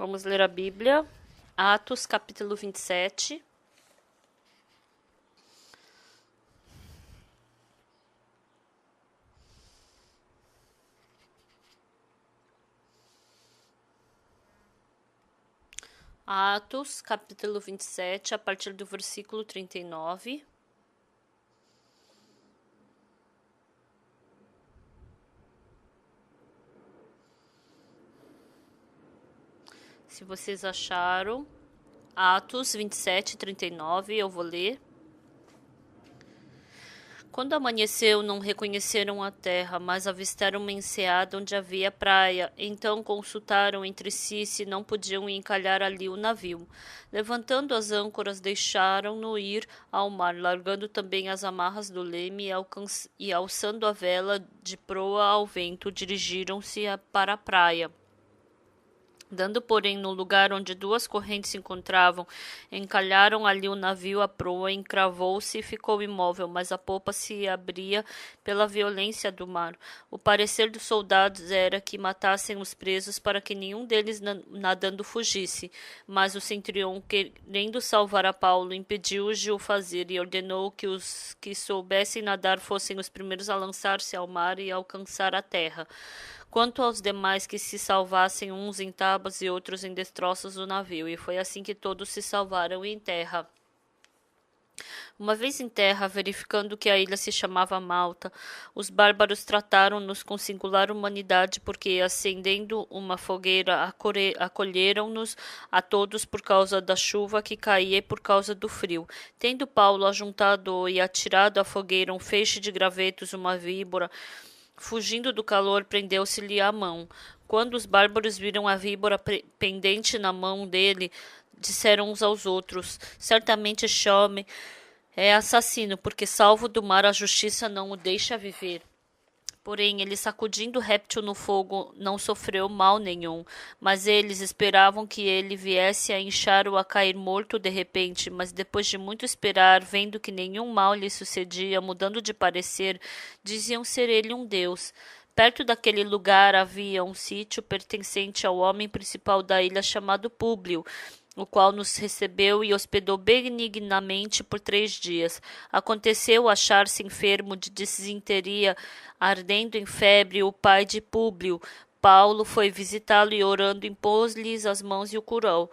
Vamos ler a Bíblia. Atos, capítulo 27. Atos, capítulo 27, a partir do versículo 39. Se vocês acharam, Atos 27, 39, eu vou ler. Quando amanheceu, não reconheceram a terra, mas avistaram uma enseada onde havia praia. Então consultaram entre si se não podiam encalhar ali o navio. Levantando as âncoras, deixaram-no ir ao mar, largando também as amarras do leme e alçando a vela de proa ao vento, dirigiram-se para a praia. Dando, porém, no lugar onde duas correntes se encontravam, encalharam ali o navio à proa, encravou-se e ficou imóvel, mas a popa se abria pela violência do mar. O parecer dos soldados era que matassem os presos para que nenhum deles nadando fugisse. Mas o centurião, querendo salvar a Paulo, impediu-os de o fazer e ordenou que os que soubessem nadar fossem os primeiros a lançar-se ao mar e alcançar a terra. Quanto aos demais, que se salvassem uns em tábuas e outros em destroços do navio, e foi assim que todos se salvaram em terra. Uma vez em terra, verificando que a ilha se chamava Malta, os bárbaros trataram-nos com singular humanidade, porque, acendendo uma fogueira, acolheram-nos a todos por causa da chuva que caía e por causa do frio. Tendo Paulo ajuntado e atirado à fogueira um feixe de gravetos, uma víbora, fugindo do calor, prendeu-se-lhe a mão. Quando os bárbaros viram a víbora pendente na mão dele, disseram uns aos outros: certamente este homem é assassino, porque salvo do mar a justiça não o deixa viver. Porém, ele, sacudindo o réptil no fogo, não sofreu mal nenhum. Mas eles esperavam que ele viesse a inchar ou a cair morto de repente. Mas depois de muito esperar, vendo que nenhum mal lhe sucedia, mudando de parecer, diziam ser ele um deus. Perto daquele lugar havia um sítio pertencente ao homem principal da ilha, chamado Públio, o qual nos recebeu e hospedou benignamente por 3 dias. Aconteceu achar-se enfermo de disenteria, ardendo em febre, o pai de Públio. Paulo foi visitá-lo e, orando, impôs-lhes as mãos e o curou.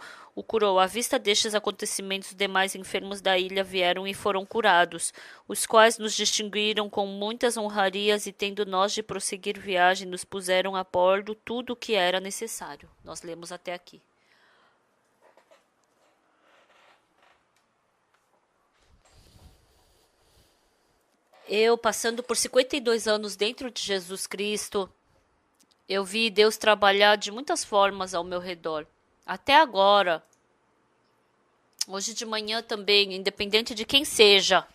À vista destes acontecimentos, os demais enfermos da ilha vieram e foram curados, os quais nos distinguiram com muitas honrarias e, tendo nós de prosseguir viagem, nos puseram a bordo tudo o que era necessário. Nós lemos até aqui. Eu, passando por 52 anos dentro de Jesus Cristo, eu vi Deus trabalhar de muitas formas ao meu redor. Até agora, hoje de manhã também, independente de quem seja,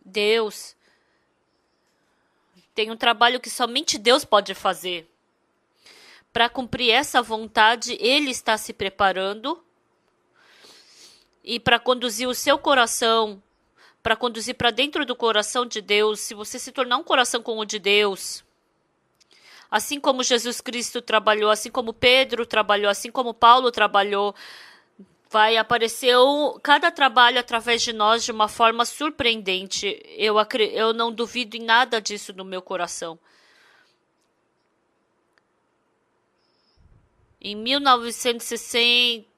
Deus tem um trabalho que somente Deus pode fazer. Para cumprir essa vontade, Ele está se preparando e para conduzir o seu coração, para conduzir para dentro do coração de Deus. Se você se tornar um coração como o de Deus, assim como Jesus Cristo trabalhou, assim como Pedro trabalhou, assim como Paulo trabalhou, vai aparecer cada trabalho através de nós de uma forma surpreendente. Eu não duvido em nada disso no meu coração. Em 1960,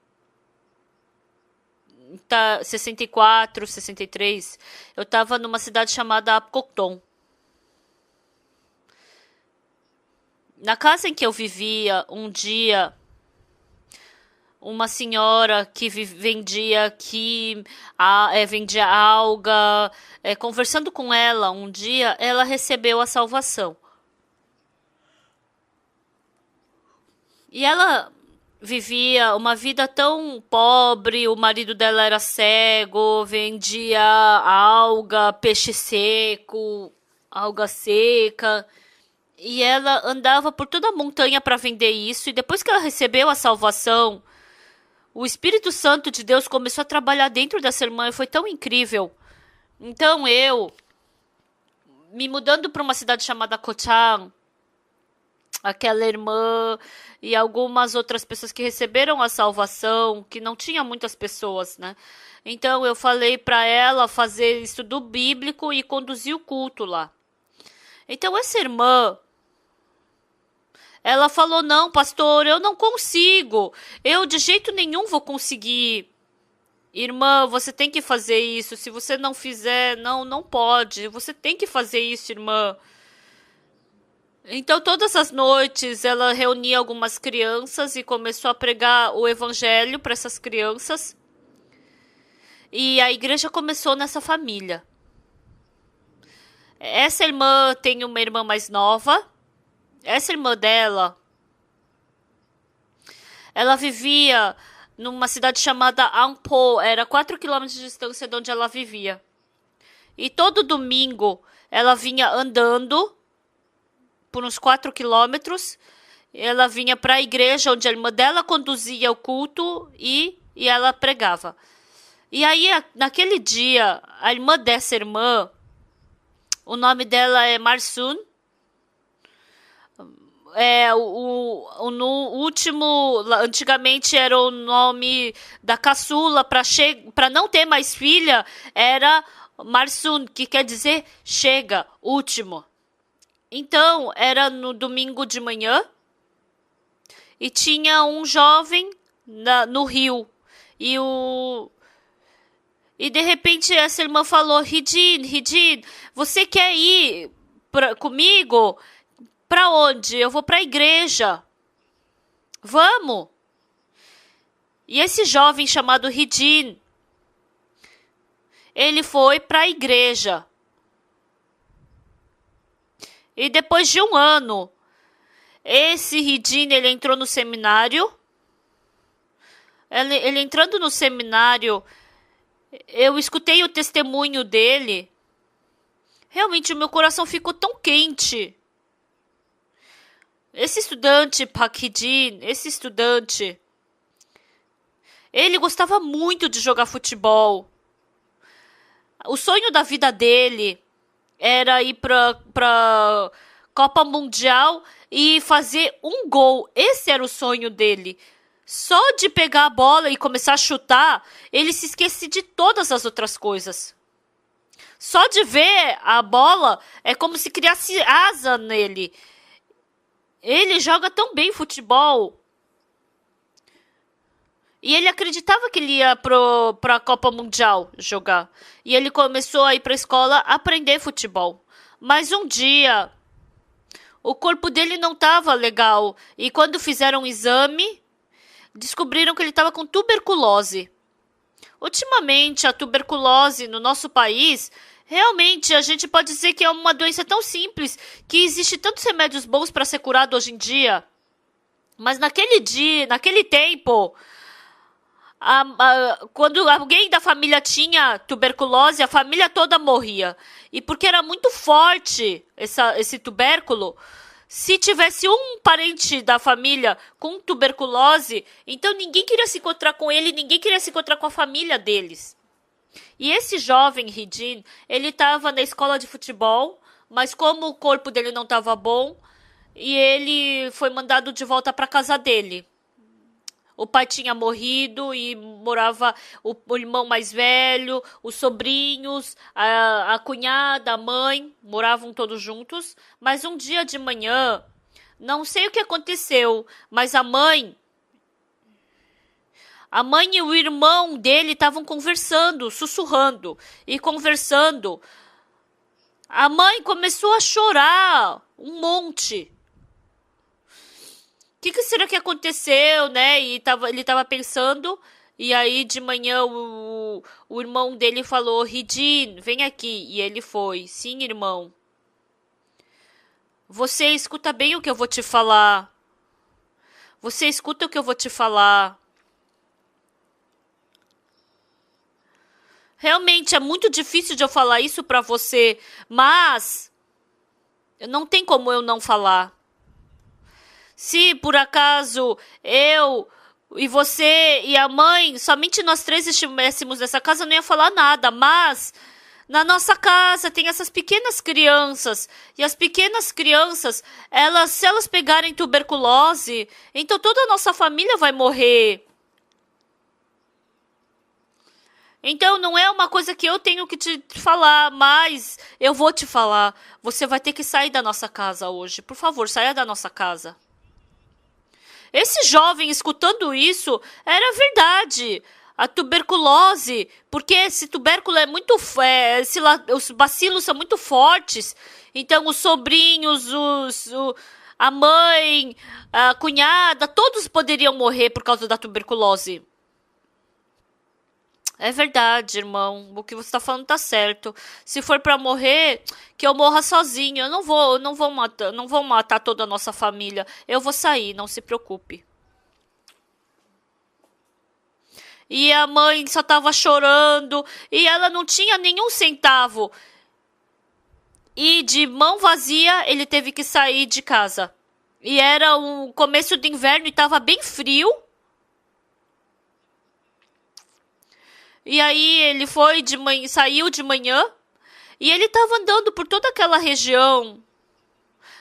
64, 63, eu estava numa cidade chamada Apocton. Na casa em que eu vivia, um dia, uma senhora que vendia alga, conversando com ela um dia, ela recebeu a salvação. E ela vivia uma vida tão pobre, o marido dela era cego, vendia alga, peixe seco, alga seca, e ela andava por toda a montanha para vender isso, e depois que ela recebeu a salvação, o Espírito Santo de Deus começou a trabalhar dentro dessa irmã, e foi tão incrível. Então eu, me mudando para uma cidade chamada Cochán, aquela irmã e algumas outras pessoas que receberam a salvação, que não tinha muitas pessoas, né? Então eu falei para ela fazer estudo bíblico e conduzir o culto lá. Então essa irmã, ela falou: "Não, pastor, eu não consigo. Eu de jeito nenhum vou conseguir. Irmã, você tem que fazer isso. Se você não fizer, não pode. Você tem que fazer isso, irmã." Então, todas as noites, ela reunia algumas crianças e começou a pregar o evangelho para essas crianças. E a igreja começou nessa família. Essa irmã tem uma irmã mais nova. Essa irmã dela, ela vivia numa cidade chamada Ampo. Era 4 quilômetros de distância de onde ela vivia. E todo domingo, ela vinha andando por uns 4 quilômetros. Ela vinha para a igreja onde a irmã dela conduzia o culto e ela pregava. E aí, naquele dia, a irmã dessa irmã, o nome dela é Marsun. No último, antigamente era o nome da caçula, para não ter mais filha, era Marsun, que quer dizer chega, último. Então, era no domingo de manhã e tinha um jovem no rio. E de repente essa irmã falou: Ridin, você quer ir comigo? Para onde? Eu vou para a igreja. Vamos. E esse jovem chamado Ridin, ele foi para a igreja. E depois de um ano, esse Ridin, ele entrou no seminário. Ele entrando no seminário, eu escutei o testemunho dele. Realmente, o meu coração ficou tão quente. Esse estudante, Pak Hee-jin, ele gostava muito de jogar futebol. O sonho da vida dele era ir para Copa Mundial e fazer um gol. Esse era o sonho dele. Só de pegar a bola e começar a chutar, ele se esquece de todas as outras coisas. Só de ver a bola é como se criasse asa nele. Ele joga tão bem futebol. E ele acreditava que ele ia para a Copa Mundial jogar. E ele começou a ir para a escola aprender futebol. Mas um dia, o corpo dele não estava legal. E quando fizeram um exame, descobriram que ele estava com tuberculose. Ultimamente, a tuberculose no nosso país, realmente a gente pode dizer que é uma doença tão simples, que existe tantos remédios bons para ser curado hoje em dia. Mas naquele tempo, quando alguém da família tinha tuberculose, a família toda morria. E porque era muito forte esse tubérculo, se tivesse um parente da família com tuberculose, então ninguém queria se encontrar com ele, ninguém queria se encontrar com a família deles. E esse jovem Ridin, ele estava na escola de futebol, mas como o corpo dele não estava bom, e ele foi mandado de volta para casa dele. O pai tinha morrido e morava o irmão mais velho, os sobrinhos, a cunhada, a mãe, moravam todos juntos. Mas um dia de manhã, não sei o que aconteceu, mas a mãe e o irmão dele estavam conversando, sussurrando e conversando. A mãe começou a chorar um monte. O que será que aconteceu, né? E ele estava pensando, e aí de manhã o irmão dele falou: Ridin, vem aqui. E ele foi: sim, irmão. Você escuta bem o que eu vou te falar. Você escuta o que eu vou te falar. Realmente é muito difícil de eu falar isso para você, mas não tem como eu não falar. Se por acaso eu e você e a mãe, somente nós três estivéssemos nessa casa, eu não ia falar nada, mas Na nossa casa tem essas pequenas crianças. E as pequenas crianças, se elas pegarem tuberculose, então toda a nossa família vai morrer. Então não é uma coisa que eu tenho que te falar, mas eu vou te falar. Você vai ter que sair da nossa casa hoje. Por favor, saia da nossa casa. Esse jovem escutando isso, era verdade. A tuberculose, porque esse tubérculo é muito, os bacilos são muito fortes. Então os sobrinhos, a mãe, a cunhada, todos poderiam morrer por causa da tuberculose. É verdade, irmão. O que você está falando tá certo. Se for para morrer, que eu morra sozinho. Eu não vou matar toda a nossa família. Eu vou sair, não se preocupe. E a mãe só tava chorando e ela não tinha nenhum centavo. E de mão vazia, ele teve que sair de casa. E era o começo do inverno e tava bem frio. E aí ele foi de manhã, saiu de manhã e ele estava andando por toda aquela região.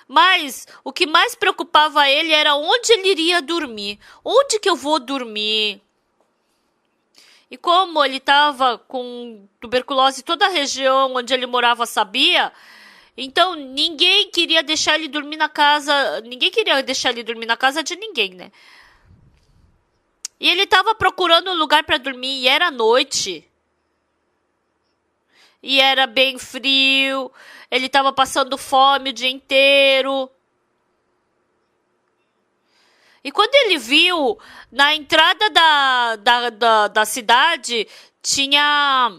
Mas o que mais preocupava ele era onde ele iria dormir. Onde que eu vou dormir? E como ele estava com tuberculose, toda a região onde ele morava sabia, então ninguém queria deixar ele dormir na casa, ninguém queria deixar ele dormir na casa de ninguém, né? E ele estava procurando um lugar para dormir e era noite. E era bem frio. Ele estava passando fome o dia inteiro. E quando ele viu, na entrada da cidade, tinha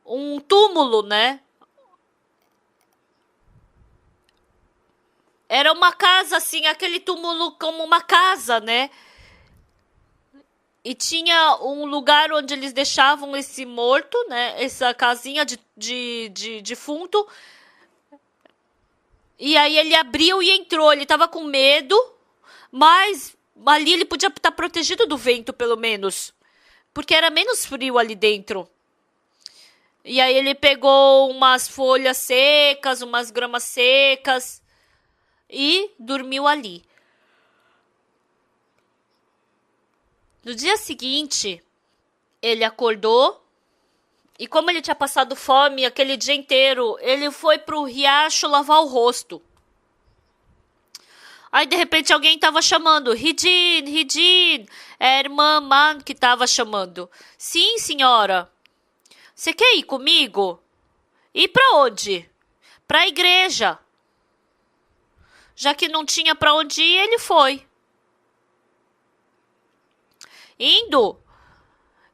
um túmulo, né? Era uma casa, assim, aquele túmulo como uma casa, né? E tinha um lugar onde eles deixavam esse morto, né? Essa casinha de defunto. E aí ele abriu e entrou. Ele tava com medo, mas ali ele podia estar protegido do vento, pelo menos. Porque era menos frio ali dentro. E aí ele pegou umas folhas secas, umas gramas secas e dormiu ali. No dia seguinte, ele acordou e como ele tinha passado fome aquele dia inteiro, ele foi pro riacho lavar o rosto. Aí, de repente, alguém estava chamando. Ridin, Ridin. É a irmã Man que estava chamando. Sim, senhora. Você quer ir comigo? Ir para onde? Para a igreja. Já que não tinha para onde ir, ele foi. Indo,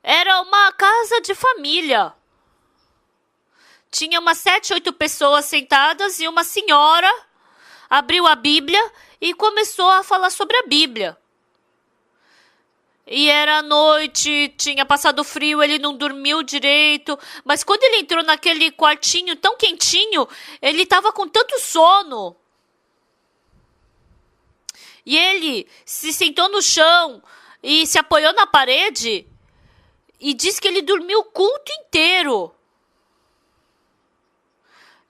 era uma casa de família. Tinha umas 7, 8 pessoas sentadas e uma senhora abriu a Bíblia e começou a falar sobre a Bíblia. E era noite, tinha passado frio, ele não dormiu direito. Mas quando ele entrou naquele quartinho tão quentinho, ele estava com tanto sono. E ele se sentou no chão e se apoiou na parede e disse que ele dormiu o culto inteiro.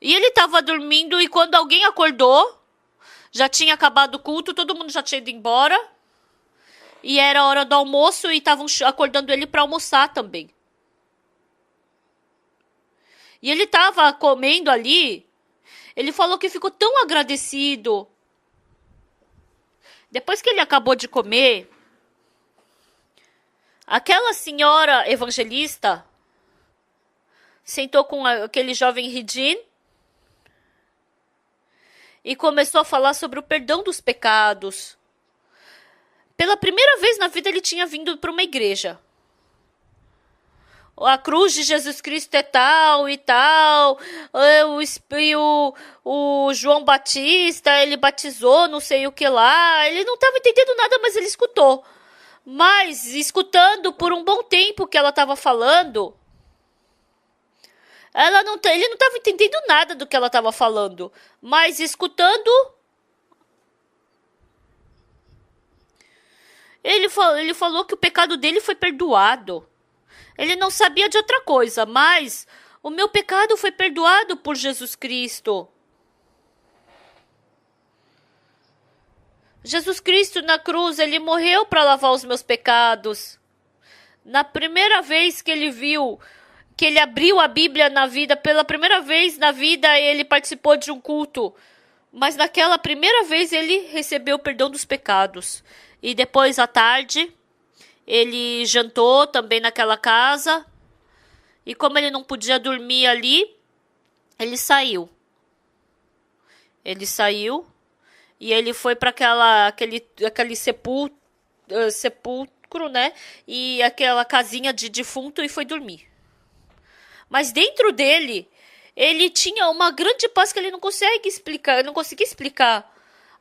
E ele estava dormindo e quando alguém acordou, já tinha acabado o culto, todo mundo já tinha ido embora. E era hora do almoço e estavam acordando ele para almoçar também. E ele estava comendo ali, ele falou que ficou tão agradecido. Depois que ele acabou de comer, aquela senhora evangelista sentou com aquele jovem Ridin e começou a falar sobre o perdão dos pecados. Pela primeira vez na vida ele tinha vindo para uma igreja. A cruz de Jesus Cristo é tal e tal. O João Batista, ele batizou não sei o que lá. Ele não estava entendendo nada, mas ele escutou. Mas, escutando por um bom tempo que ela estava falando, ele não estava entendendo nada do que ela estava falando. Mas, escutando, ele falou que o pecado dele foi perdoado. Ele não sabia de outra coisa, mas O meu pecado foi perdoado por Jesus Cristo. Jesus Cristo na cruz, ele morreu para lavar os meus pecados. Na primeira vez que ele viu, que ele abriu a Bíblia na vida, pela primeira vez na vida ele participou de um culto. Mas naquela primeira vez ele recebeu o perdão dos pecados. E depois à tarde, ele jantou também naquela casa. E como ele não podia dormir ali, ele saiu. Ele saiu e ele foi para aquele sepulcro, né? E aquela casinha de defunto e foi dormir. Mas dentro dele, ele tinha uma grande paz que ele não consegue explicar. Eu não conseguia explicar.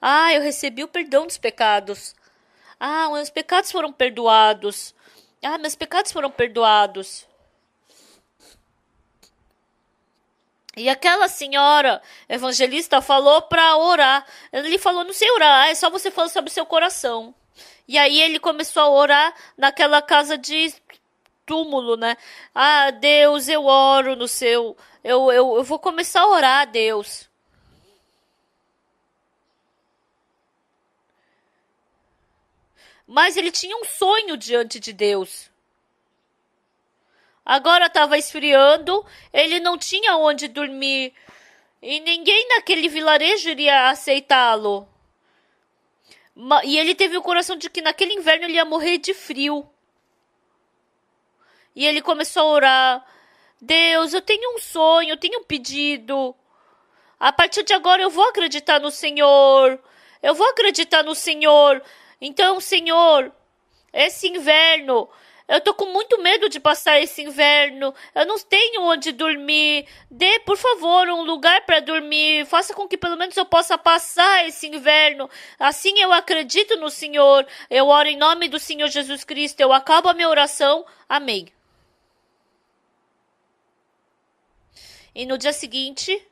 Ah, eu recebi o perdão dos pecados. Ah, meus pecados foram perdoados. Ah, meus pecados foram perdoados. E aquela senhora evangelista falou para orar. Ele falou, não sei orar, é só você falar sobre o seu coração. E aí ele começou a orar naquela casa de túmulo, né? Ah, Deus, eu oro no seu... Eu vou começar a orar a Deus. Mas ele tinha um sonho diante de Deus. Agora estava esfriando, ele não tinha onde dormir. E ninguém naquele vilarejo iria aceitá-lo. E ele teve o coração de que naquele inverno ele ia morrer de frio. E ele começou a orar. Deus, eu tenho um sonho, eu tenho um pedido. A partir de agora eu vou acreditar no Senhor. Eu vou acreditar no Senhor. Então, Senhor, esse inverno... Eu tô com muito medo de passar esse inverno. Eu não tenho onde dormir. Dê, por favor, um lugar para dormir. Faça com que pelo menos eu possa passar esse inverno. Assim eu acredito no Senhor. Eu oro em nome do Senhor Jesus Cristo. Eu acabo a minha oração. Amém. E no dia seguinte,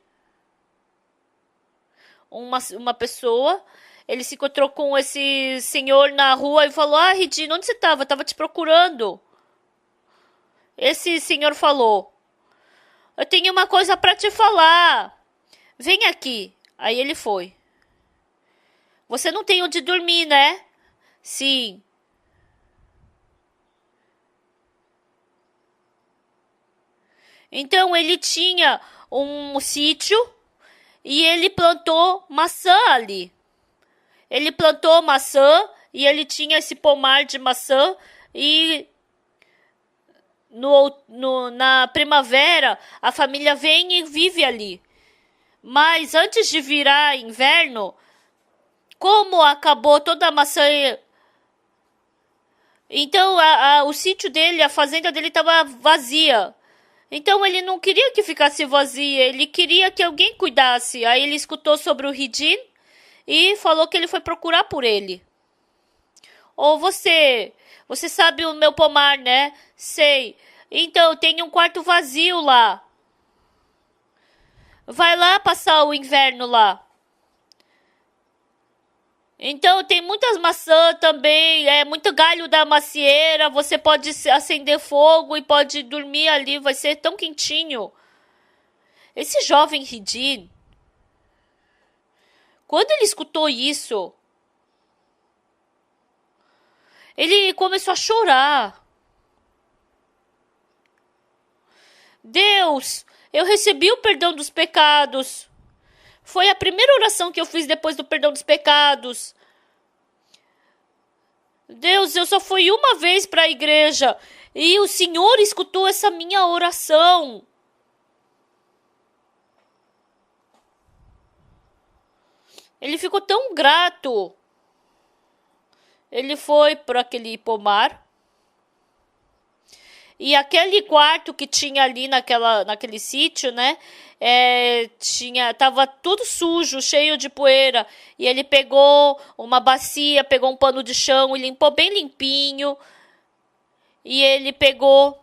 uma pessoa... Ele se encontrou com esse senhor na rua e falou, ah, Ridino, onde você estava? Eu estava te procurando. Esse senhor falou, eu tenho uma coisa para te falar. Vem aqui. Aí ele foi. Você não tem onde dormir, né? Sim. Então ele tinha um sítio e ele plantou maçã ali. Ele plantou maçã e ele tinha esse pomar de maçã e na primavera a família vem e vive ali. Mas antes de virar inverno, como acabou toda a maçã, então o sítio dele, a fazenda dele estava vazia. Então ele não queria que ficasse vazia, ele queria que alguém cuidasse. Aí ele escutou sobre o Ridin e falou que ele foi procurar por ele. Ou você sabe o meu pomar, né? Sei. Então, tem um quarto vazio lá. Vai lá passar o inverno lá. Então, tem muitas maçãs também, muito galho da macieira. Você pode acender fogo e pode dormir ali, vai ser tão quentinho. Esse jovem Ridin, quando ele escutou isso, ele começou a chorar. Deus, eu recebi o perdão dos pecados. Foi a primeira oração que eu fiz depois do perdão dos pecados. Deus, eu só fui uma vez para a igreja e o Senhor escutou essa minha oração. Ele ficou tão grato. Ele foi para aquele pomar. E aquele quarto que tinha ali naquele sítio, né? Tava tudo sujo, cheio de poeira. E ele pegou uma bacia, pegou um pano de chão e limpou bem limpinho. E ele pegou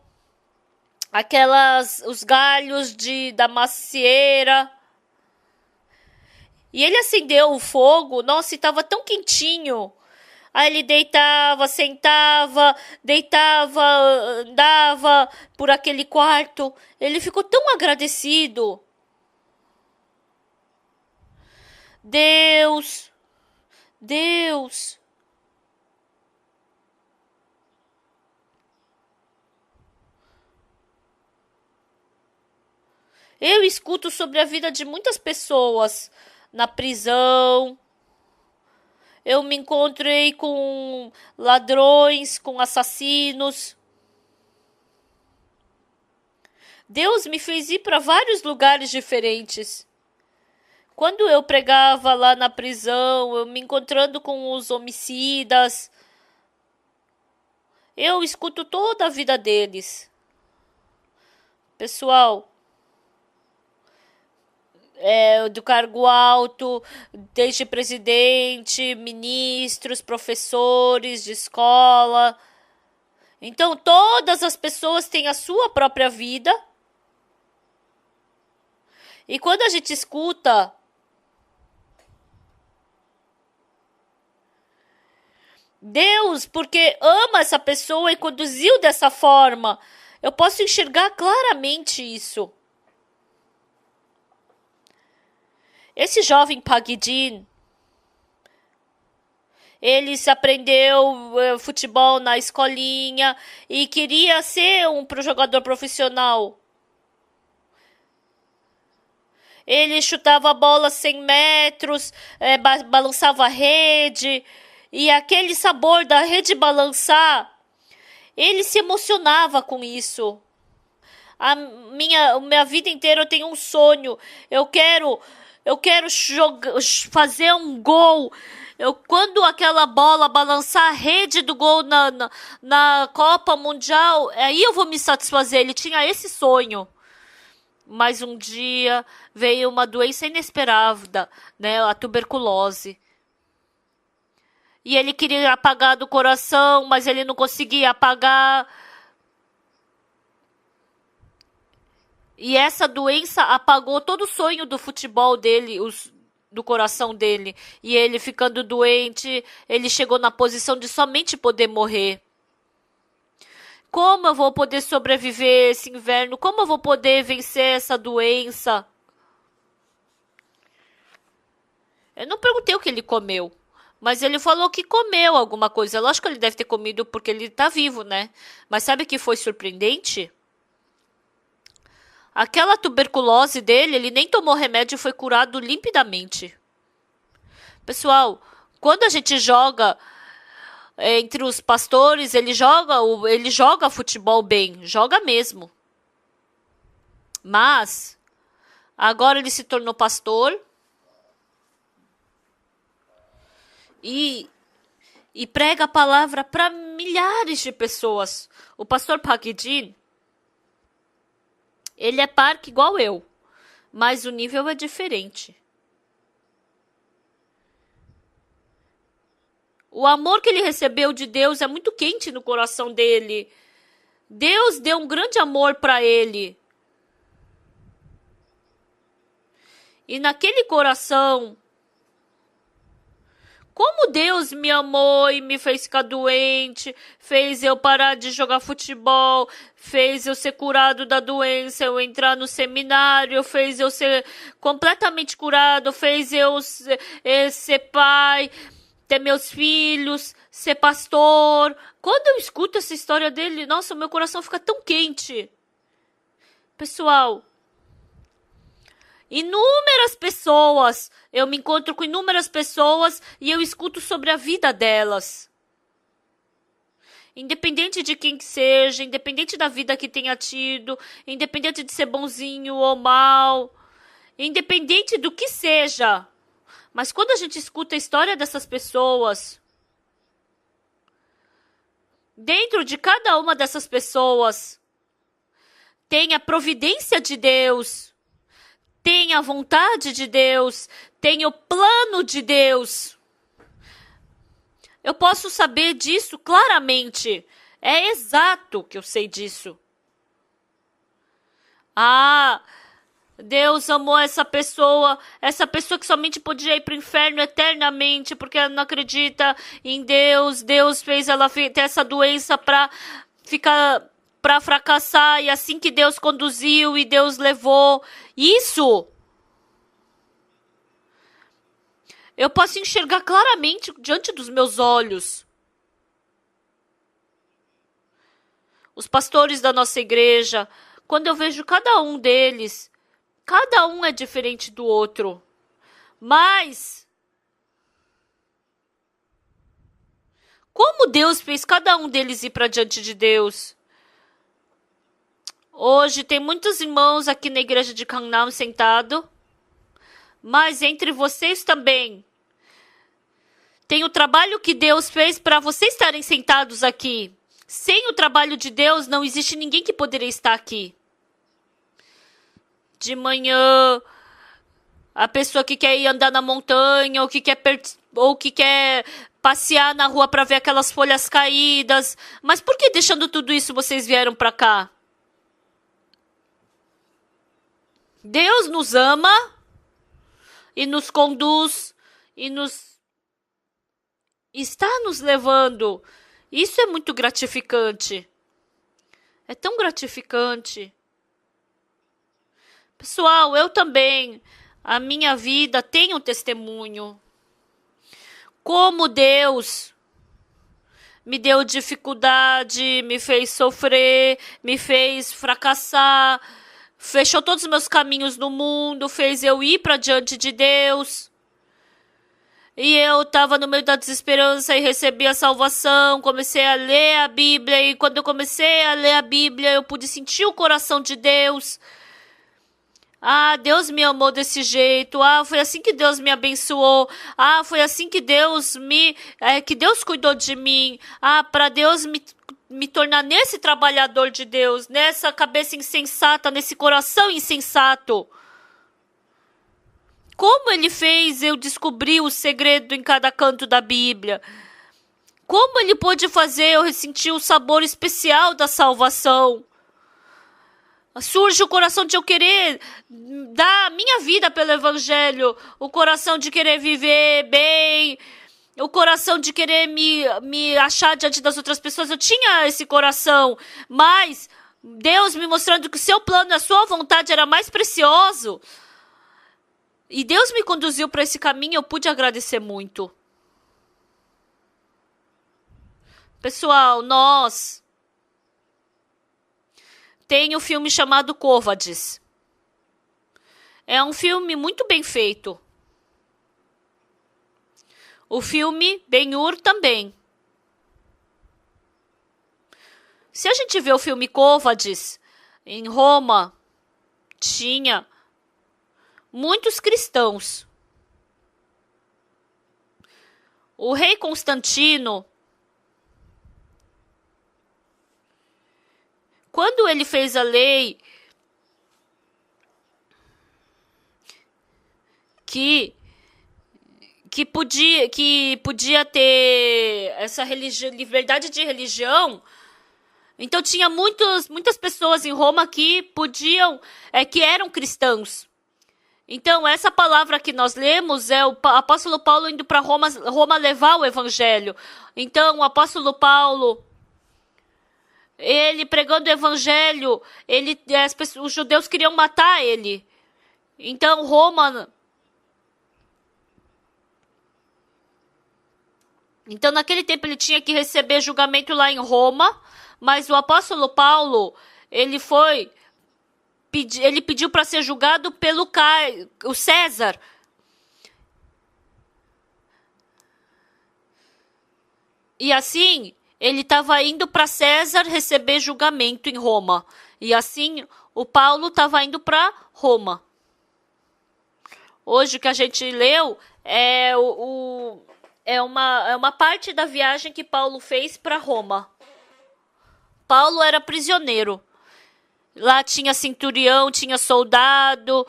os galhos da macieira. E ele acendeu o fogo, nossa, e estava tão quentinho. Aí ele deitava, sentava, deitava, andava por aquele quarto. Ele ficou tão agradecido. Deus, Deus. Eu escuto sobre a vida de muitas pessoas na prisão. Eu me encontrei com ladrões, com assassinos. Deus me fez ir para vários lugares diferentes. Quando eu pregava lá na prisão, eu me encontrando com os homicidas, eu escuto toda a vida deles. Pessoal, do cargo alto, desde presidente, ministros, professores de escola. Então, todas as pessoas têm a sua própria vida. E quando a gente escuta Deus, porque ama essa pessoa e conduziu dessa forma, eu posso enxergar claramente isso. Esse jovem Pagdin, ele se aprendeu futebol na escolinha e queria ser um jogador profissional. Ele chutava a bola 100 metros, balançava a rede, e aquele sabor da rede balançar, ele se emocionava com isso. A minha vida inteira eu tenho um sonho. Eu quero fazer um gol. Quando aquela bola balançar a rede do gol na Copa Mundial, aí eu vou me satisfazer. Ele tinha esse sonho. Mas um dia veio uma doença inesperada, né? A tuberculose. E ele queria apagar do coração, mas ele não conseguia apagar. E essa doença apagou todo o sonho do futebol dele, do coração dele. E ele ficando doente, ele chegou na posição de somente poder morrer. Como eu vou poder sobreviver esse inverno? Como eu vou poder vencer essa doença? Eu não perguntei o que ele comeu, mas ele falou que comeu alguma coisa. Lógico que ele deve ter comido porque ele tá vivo, né? Mas sabe o que foi surpreendente? Aquela tuberculose dele, ele nem tomou remédio e foi curado limpidamente. Pessoal, quando a gente joga entre os pastores, ele joga futebol bem, joga mesmo. Mas agora ele se tornou pastor e prega a palavra para milhares de pessoas. O pastor Pagdin, ele é parque igual eu, mas o nível é diferente. O amor que ele recebeu de Deus é muito quente no coração dele. Deus deu um grande amor para ele. E naquele coração, como Deus me amou e me fez ficar doente, fez eu parar de jogar futebol, fez eu ser curado da doença, eu entrar no seminário, fez eu ser completamente curado, fez eu ser pai, ter meus filhos, ser pastor. Quando eu escuto essa história dele, nossa, meu coração fica tão quente. Pessoal, inúmeras pessoas, eu me encontro com inúmeras pessoas e eu escuto sobre a vida delas. Independente de quem que seja, independente da vida que tenha tido, independente de ser bonzinho ou mal, independente do que seja. Mas quando a gente escuta a história dessas pessoas, dentro de cada uma dessas pessoas, tem a providência de Deus, tem a vontade de Deus, tem o plano de Deus. Eu posso saber disso claramente. É exato que eu sei disso. Deus amou essa pessoa que somente podia ir para o inferno eternamente, porque ela não acredita em Deus. Deus fez ela ter essa doença para ficar, para fracassar, e assim que Deus conduziu e Deus levou. Isso eu posso enxergar claramente diante dos meus olhos. Os pastores da nossa igreja, quando eu vejo cada um deles, cada um é diferente do outro. Mas como Deus fez cada um deles ir para diante de Deus? Hoje tem muitos irmãos aqui na igreja de Gangnam sentado, mas entre vocês também tem o trabalho que Deus fez para vocês estarem sentados aqui. Sem o trabalho de Deus, não existe ninguém que poderia estar aqui. De manhã, a pessoa que quer ir andar na montanha, ou que quer passear na rua para ver aquelas folhas caídas. Mas por que, deixando tudo isso, vocês vieram para cá? Deus nos ama e nos conduz e está nos levando. Isso é muito gratificante. É tão gratificante. Pessoal, eu também, a minha vida tem um testemunho. Como Deus me deu dificuldade, me fez sofrer, me fez fracassar, fechou todos os meus caminhos no mundo, fez eu ir para diante de Deus. E eu estava no meio da desesperança e recebi a salvação, comecei a ler a Bíblia, e quando eu comecei a ler a Bíblia, eu pude sentir o coração de Deus. Ah, Deus me amou desse jeito. Ah, foi assim que Deus me abençoou. Ah, foi assim que Deus cuidou de mim. Ah, para Deus me tornar nesse trabalhador de Deus, nessa cabeça insensata, nesse coração insensato. Como ele fez eu descobrir o segredo em cada canto da Bíblia? Como ele pôde fazer eu sentir o sabor especial da salvação? Surge o coração de eu querer dar a minha vida pelo Evangelho, o coração de querer viver bem, o coração de querer me achar diante das outras pessoas. Eu tinha esse coração, mas Deus me mostrando que o seu plano e a sua vontade era mais precioso. E Deus me conduziu para esse caminho, eu pude agradecer muito. Pessoal, tem um filme chamado Côvades. É um filme muito bem feito. O filme Ben-Hur também. Se a gente vê o filme Côvades, em Roma, tinha muitos cristãos. O rei Constantino, quando ele fez a lei que podia ter essa liberdade de religião, então tinha muitas pessoas em Roma que que eram cristãos. Então, essa palavra que nós lemos é o apóstolo Paulo indo para Roma levar o evangelho. Então, o apóstolo Paulo, ele pregando o evangelho, os judeus queriam matar ele. Então, Então, naquele tempo, ele tinha que receber julgamento lá em Roma, mas o apóstolo Paulo, ele pediu para ser julgado pelo o César. E assim, ele estava indo para César receber julgamento em Roma. E assim, o Paulo estava indo para Roma. Hoje o que a gente leu é uma parte da viagem que Paulo fez para Roma. Paulo era prisioneiro. Lá tinha centurião, tinha soldado,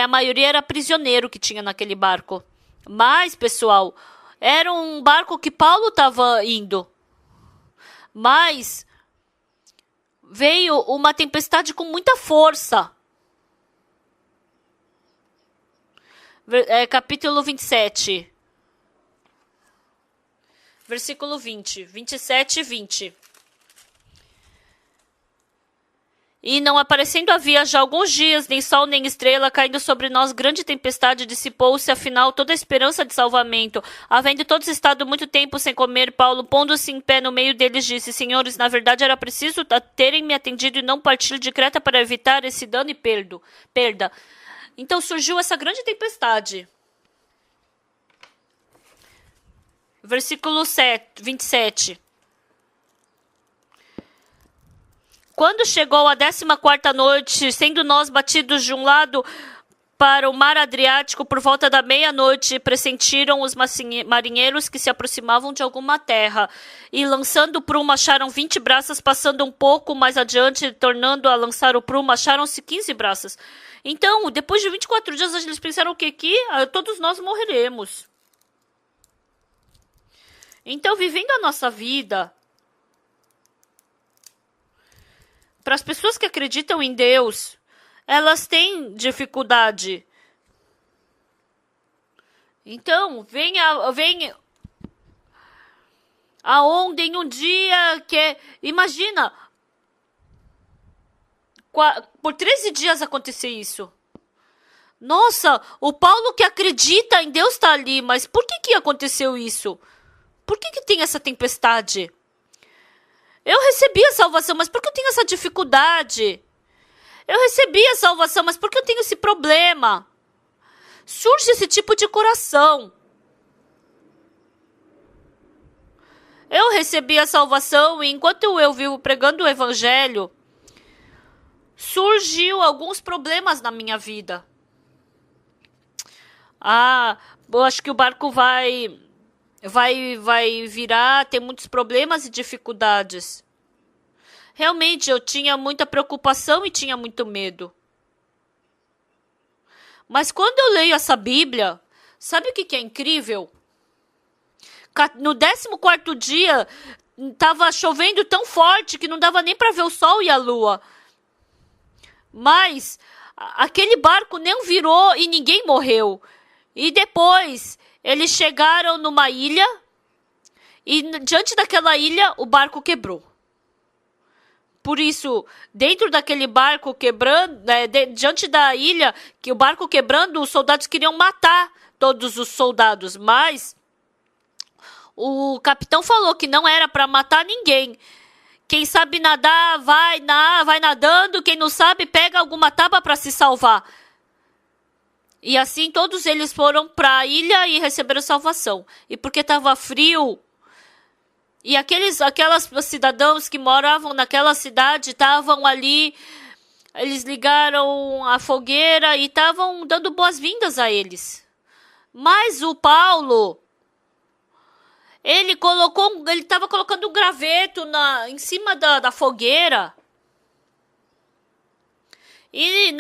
a maioria era prisioneiro que tinha naquele barco. Mas, pessoal, era um barco que Paulo estava indo. Mas veio uma tempestade com muita força. Capítulo 27. Versículo 20. 27 e 20. E não aparecendo havia já alguns dias, nem sol nem estrela, caindo sobre nós grande tempestade, dissipou-se afinal toda a esperança de salvamento. Havendo todos estado muito tempo sem comer, Paulo, pondo-se em pé no meio deles, disse: Senhores, na verdade era preciso terem me atendido e não partir de Creta para evitar esse dano e perda. Então surgiu essa grande tempestade. Versículo 27. Quando chegou a 14ª noite, sendo nós batidos de um lado para o mar Adriático por volta da meia-noite, pressentiram os marinheiros que se aproximavam de alguma terra, e lançando o prumo acharam 20 braças, passando um pouco mais adiante, tornando a lançar o prumo, acharam-se 15 braças. Então, depois de 24 dias, eles pensaram o quê? Que todos nós morreremos. Então, vivendo a nossa vida, para as pessoas que acreditam em Deus, elas têm dificuldade. Então, vem a onda em um dia que... Imagina, por 13 dias acontecer isso. Nossa, o Paulo que acredita em Deus está ali, mas por que aconteceu isso? Por que tem essa tempestade? Eu recebi a salvação, mas por que eu tenho essa dificuldade? Eu recebi a salvação, mas por que eu tenho esse problema? Surge esse tipo de coração. Eu recebi a salvação e enquanto eu vivo pregando o evangelho, surgiu alguns problemas na minha vida. Eu acho que o barco vai virar, tem muitos problemas e dificuldades. Realmente, eu tinha muita preocupação e tinha muito medo. Mas quando eu leio essa Bíblia, sabe o que é incrível? No 14º dia, estava chovendo tão forte que não dava nem para ver o sol e a lua. Mas aquele barco nem virou e ninguém morreu. E depois... Eles chegaram numa ilha e diante daquela ilha o barco quebrou. Por isso, dentro daquele barco quebrando, diante da ilha, que o barco quebrando, os soldados queriam matar todos os soldados, mas o capitão falou que não era para matar ninguém. Quem sabe nadar, vai nadando, quem não sabe, pega alguma tábua para se salvar. E assim todos eles foram para a ilha e receberam salvação. E porque estava frio, e aqueles cidadãos que moravam naquela cidade estavam ali, eles ligaram a fogueira e estavam dando boas-vindas a eles. Mas o Paulo, ele estava colocando um graveto em cima da fogueira. E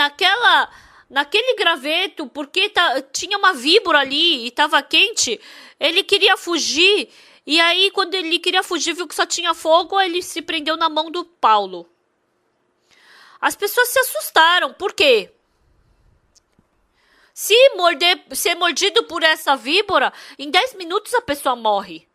naquele graveto, porque tinha uma víbora ali e estava quente, ele queria fugir. E aí, quando ele queria fugir, viu que só tinha fogo, ele se prendeu na mão do Paulo. As pessoas se assustaram. Por quê? Ser mordido por essa víbora, em 10 minutos a pessoa morre.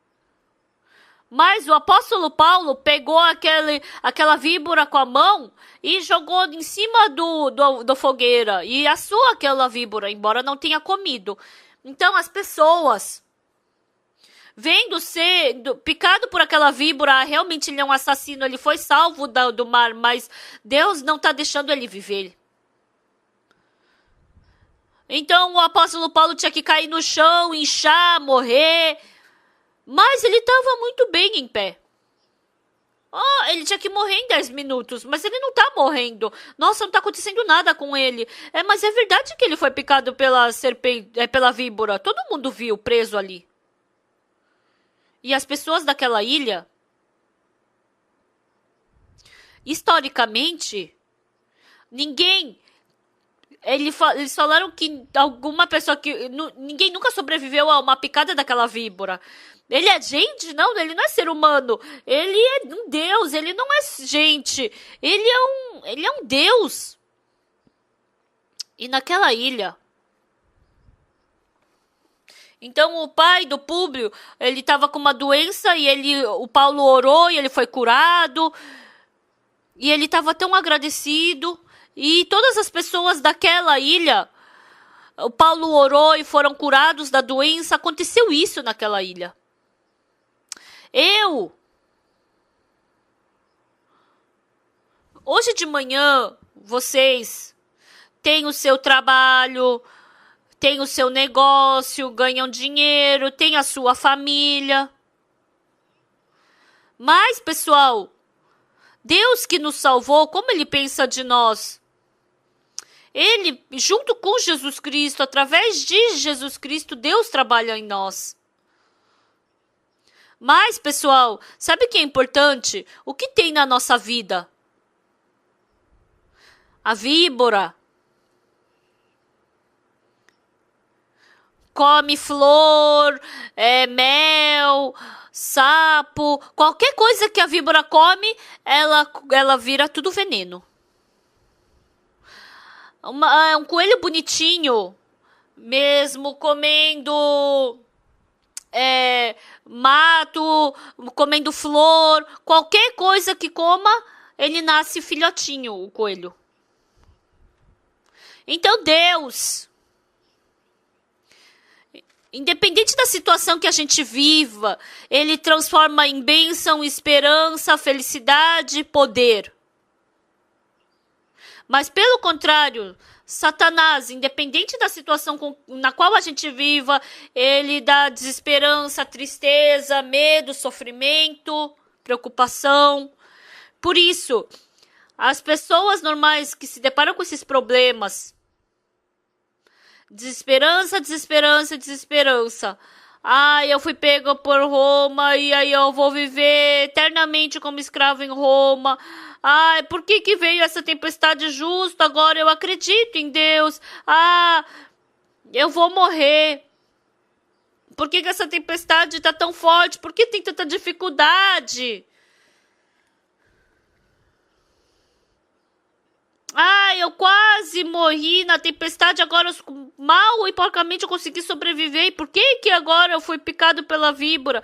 Mas o apóstolo Paulo pegou aquela víbora com a mão e jogou em cima do fogueira. E assou aquela víbora, embora não tenha comido. Então as pessoas, vendo ser picado por aquela víbora, realmente ele é um assassino, ele foi salvo do mar, mas Deus não está deixando ele viver. Então o apóstolo Paulo tinha que cair no chão, inchar, morrer. Mas ele estava muito bem em pé. Ele tinha que morrer em 10 minutos, mas ele não está morrendo. Nossa, não está acontecendo nada com ele. Mas é verdade que ele foi picado pela víbora. Todo mundo viu preso ali. E as pessoas daquela ilha, historicamente, eles falaram que alguma pessoa ninguém nunca sobreviveu a uma picada daquela víbora. Ele é gente? Não, ele não é ser humano. Ele é um Deus, ele não é gente. Ele é um Deus. E naquela ilha, Então o pai do Públio, ele estava com uma doença e o Paulo orou e ele foi curado. E ele estava tão agradecido. E todas as pessoas daquela ilha, o Paulo orou e foram curados da doença. Aconteceu isso naquela ilha. Hoje de manhã, vocês têm o seu trabalho, têm o seu negócio, ganham dinheiro, têm a sua família. Mas, pessoal, Deus que nos salvou, como Ele pensa de nós? Ele, junto com Jesus Cristo, através de Jesus Cristo, Deus trabalha em nós. Mas, pessoal, sabe o que é importante? O que tem na nossa vida? A víbora come flor, mel, sapo, qualquer coisa que a víbora come, ela vira tudo veneno. Um coelho bonitinho, mesmo comendo mato, comendo flor, qualquer coisa que coma, ele nasce filhotinho, o coelho. Então Deus, independente da situação que a gente viva, Ele transforma em bênção, esperança, felicidade, poder. Mas pelo contrário, Satanás, independente da situação na qual a gente viva, ele dá desesperança, tristeza, medo, sofrimento, preocupação. Por isso, as pessoas normais que se deparam com esses problemas, desesperança, desesperança, desesperança. Eu fui pego por Roma e aí eu vou viver eternamente como escravo em Roma. Por que veio essa tempestade justa? Agora eu acredito em Deus. Eu vou morrer. Por que essa tempestade está tão forte? Por que tem tanta dificuldade? Eu quase morri na tempestade, agora mal e porcamente eu consegui sobreviver. E por que agora eu fui picado pela víbora?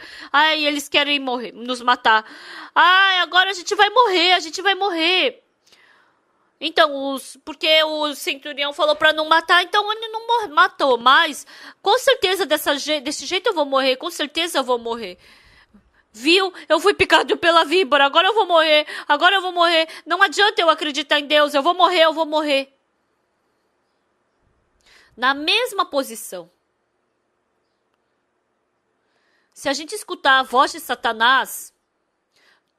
Eles querem nos matar. Agora a gente vai morrer. Então, porque o centurião falou para não matar, então ele não matou. Mas, com certeza, desse jeito eu vou morrer, com certeza eu vou morrer. Viu? Eu fui picado pela víbora, agora eu vou morrer. Não adianta eu acreditar em Deus, eu vou morrer. Na mesma posição. Se a gente escutar a voz de Satanás,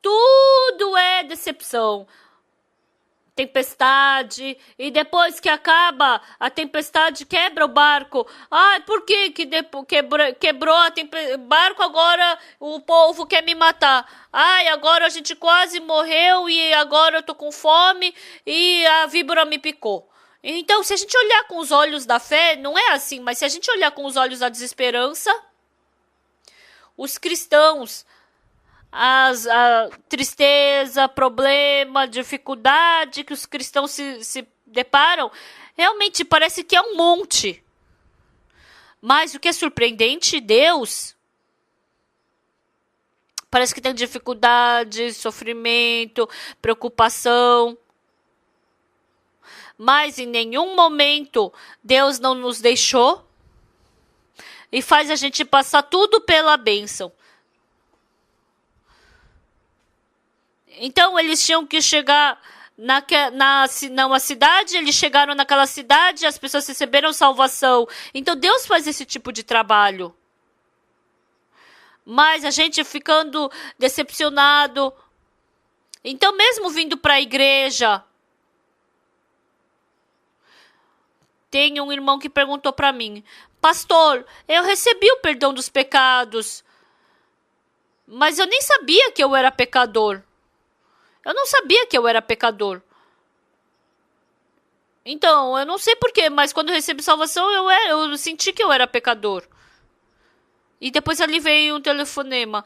tudo é decepção. Tempestade, e depois que acaba a tempestade, quebra o barco. Por que quebrou o barco? Agora o povo quer me matar. Agora a gente quase morreu e agora eu tô com fome e a víbora me picou. Então, se a gente olhar com os olhos da fé, não é assim, mas se a gente olhar com os olhos da desesperança, os cristãos, a tristeza, problema, dificuldade que os cristãos se deparam, realmente parece que é um monte. Mas o que é surpreendente, Deus parece que tem dificuldade, sofrimento, preocupação. Mas em nenhum momento Deus não nos deixou e faz a gente passar tudo pela bênção. Então, eles tinham que chegar numa cidade, eles chegaram naquela cidade, as pessoas receberam salvação. Então, Deus faz esse tipo de trabalho. Mas a gente ficando decepcionado. Então, mesmo vindo para a igreja, tem um irmão que perguntou para mim: pastor, eu recebi o perdão dos pecados, mas eu nem sabia que eu era pecador. Eu não sabia que eu era pecador. Então, eu não sei porquê, mas quando eu recebi salvação, eu senti que eu era pecador. E depois ali veio um telefonema.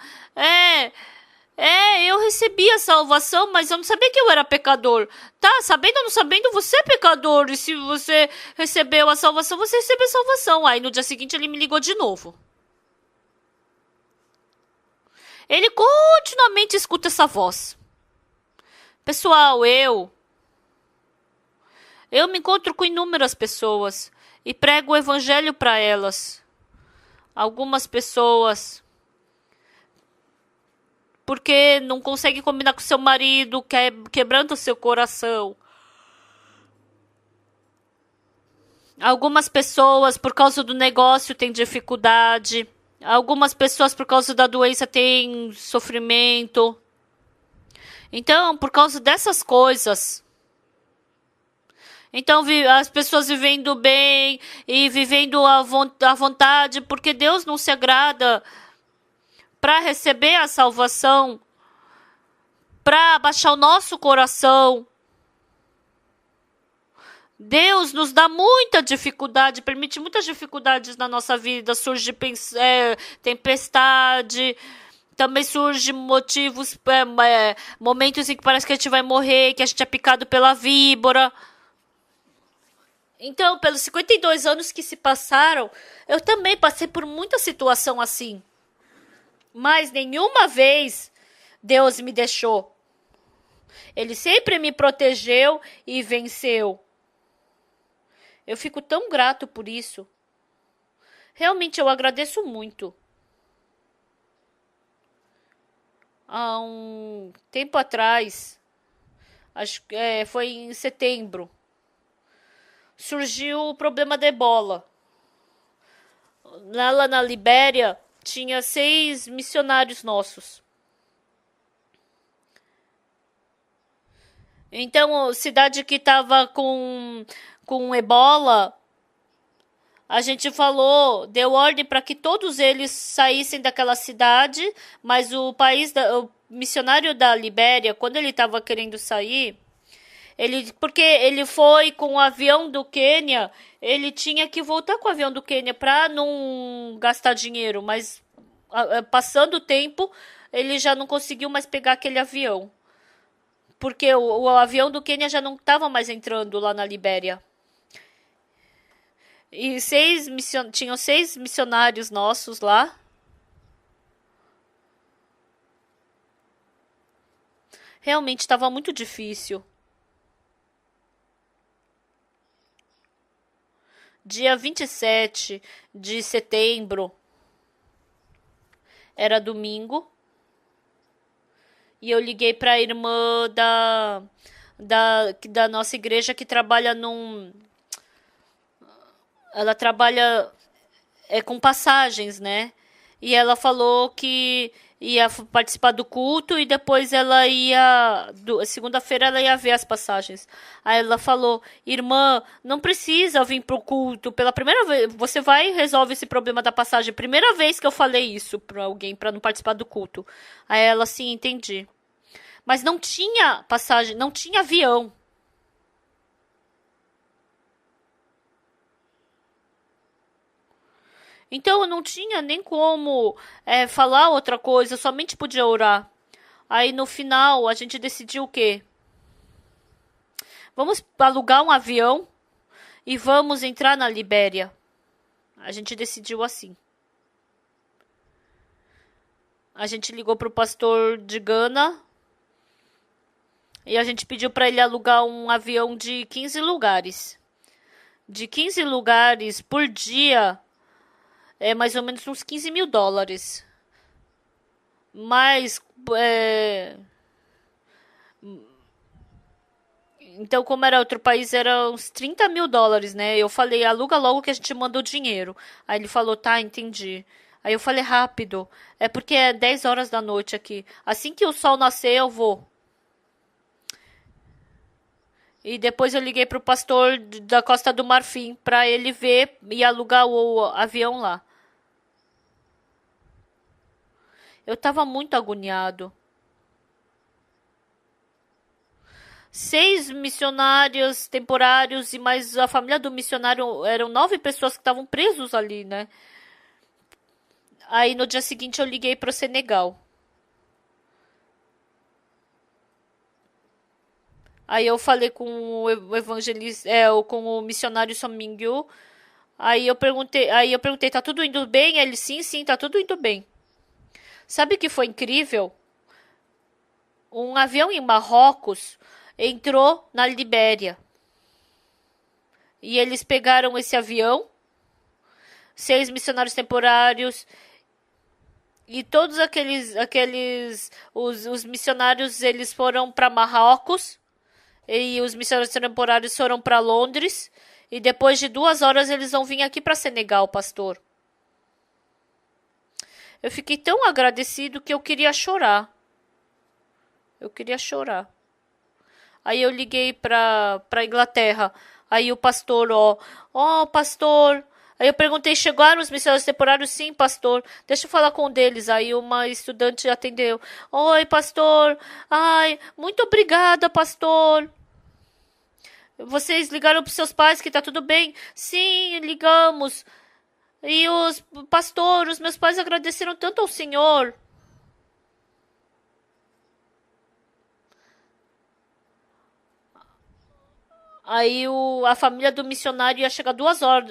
Eu recebi a salvação, mas eu não sabia que eu era pecador. Tá, sabendo ou não sabendo, você é pecador. E se você recebeu a salvação, você recebeu a salvação. Aí no dia seguinte ele me ligou de novo. Ele continuamente escuta essa voz. Pessoal, eu me encontro com inúmeras pessoas e prego o evangelho para elas. Algumas pessoas porque não consegue combinar com seu marido, quebrando o seu coração. Algumas pessoas, por causa do negócio, têm dificuldade. Algumas pessoas, por causa da doença, têm sofrimento. Então, por causa dessas coisas. Então, as pessoas vivendo bem e vivendo à vontade, porque Deus não se agrada para receber a salvação, para abaixar o nosso coração. Deus nos dá muita dificuldade, permite muitas dificuldades na nossa vida. Surge tempestade, também surge motivos, momentos em que parece que a gente vai morrer, que a gente é picado pela víbora. Então, pelos 52 anos que se passaram, eu também passei por muita situação assim. Mas nenhuma vez Deus me deixou. Ele sempre me protegeu e venceu. Eu fico tão grato por isso. Realmente eu agradeço muito. Há um tempo atrás, acho que foi em setembro, surgiu o problema da ebola. Lá na Libéria, tinha 6 missionários nossos. Então, cidade que estava com ebola, a gente falou, deu ordem para que todos eles saíssem daquela cidade, mas o missionário da Libéria, quando ele estava querendo sair, porque ele foi com o avião do Quênia, ele tinha que voltar com o avião do Quênia para não gastar dinheiro, mas passando o tempo, ele já não conseguiu mais pegar aquele avião. Porque o avião do Quênia já não estava mais entrando lá na Libéria. E tinham 6 missionários nossos lá. Realmente estava muito difícil. Dia 27 de setembro, era domingo, e eu liguei para a irmã da nossa igreja que trabalha ela trabalha com passagens, né? E ela falou que ia participar do culto e depois ela ia, segunda-feira ela ia ver as passagens. Aí ela falou, irmã, não precisa vir pro culto, pela primeira vez, você vai e resolve esse problema da passagem. Primeira vez que eu falei isso pra alguém, pra não participar do culto. Aí ela, sim, entendi. Mas não tinha passagem, não tinha avião. Então eu não tinha nem como falar outra coisa, eu somente podia orar. Aí no final a gente decidiu o quê? Vamos alugar um avião e vamos entrar na Libéria. A gente decidiu assim. A gente ligou pro pastor de Gana e a gente pediu para ele alugar um avião de 15 lugares. De 15 lugares por dia é mais ou menos uns US$ 15.000. Mas então, como era outro país, era uns US$ 30.000, né? Eu falei, aluga logo que a gente manda o dinheiro. Aí ele falou, tá, entendi. Aí eu falei, rápido. É porque é 10 horas da noite aqui. Assim que o sol nascer, eu vou. E depois eu liguei pro pastor da Costa do Marfim pra ele ver e alugar o avião lá. Eu tava muito agoniado. 6 missionários temporários e mais a família do missionário, eram 9 pessoas que estavam presos ali, né? Aí no dia seguinte eu liguei pro Senegal. Aí eu falei com o evangelista, com o missionário Somingyu. Aí eu perguntei, tá tudo indo bem? Ele, sim, sim, tá tudo indo bem. Sabe o que foi incrível? Um avião em Marrocos entrou na Libéria. E eles pegaram esse avião, 6 missionários temporários, e todos os missionários, eles foram para Marrocos, e os missionários temporários foram para Londres, e depois de 2 horas eles vão vir aqui para Senegal, pastor. Eu fiquei tão agradecido que eu queria chorar. Eu queria chorar. Aí eu liguei para Inglaterra. Aí o pastor, pastor. Aí eu perguntei, chegaram os missionários temporários? Sim, pastor. Deixa eu falar com um deles. Aí uma estudante atendeu. Oi, pastor. Ai, muito obrigada, pastor. Vocês ligaram para seus pais que tá tudo bem? Sim, ligamos. E os meus pais agradeceram tanto ao Senhor. Aí a família do missionário ia chegar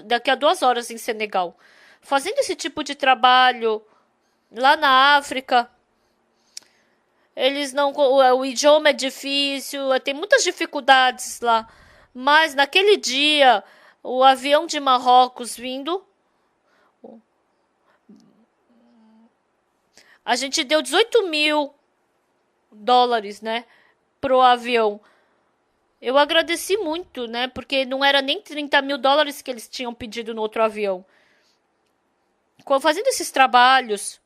daqui a 2 horas em Senegal. Fazendo esse tipo de trabalho lá na África, eles não. O idioma é difícil, tem muitas dificuldades lá. Mas naquele dia, o avião de Marrocos vindo, a gente deu 18 mil dólares, né, pro avião. Eu agradeci muito, né? Porque não era nem 30 mil dólares que eles tinham pedido no outro avião. Fazendo esses trabalhos,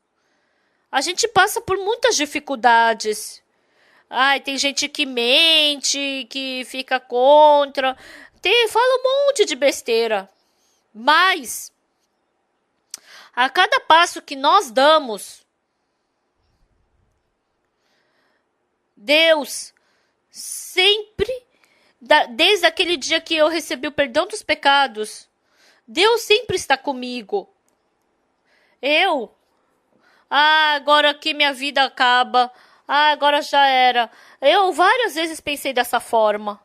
a gente passa por muitas dificuldades. Ai, tem gente que mente, que fica contra, fala um monte de besteira. Mas, a cada passo que nós damos, Deus sempre, desde aquele dia que eu recebi o perdão dos pecados, Deus sempre está comigo. Agora que minha vida acaba, agora já era. Eu várias vezes pensei dessa forma.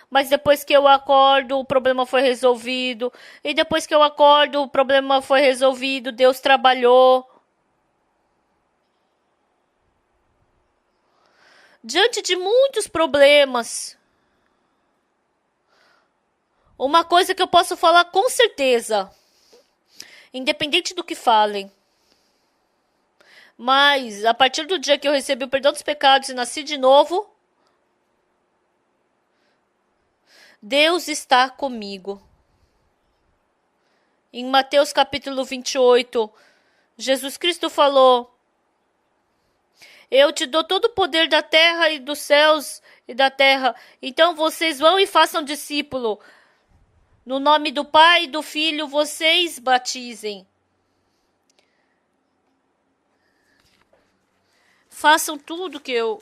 Mas depois que eu acordo, o problema foi resolvido. E depois que eu acordo, o problema foi resolvido. Deus trabalhou. Diante de muitos problemas, uma coisa que eu posso falar com certeza, independente do que falem, mas a partir do dia que eu recebi o perdão dos pecados e nasci de novo, Deus está comigo. Em Mateus capítulo 28, Jesus Cristo falou: eu te dou todo o poder da terra e dos céus e da terra. Então vocês vão e façam discípulo. No nome do Pai e do Filho, vocês batizem. Façam tudo que eu...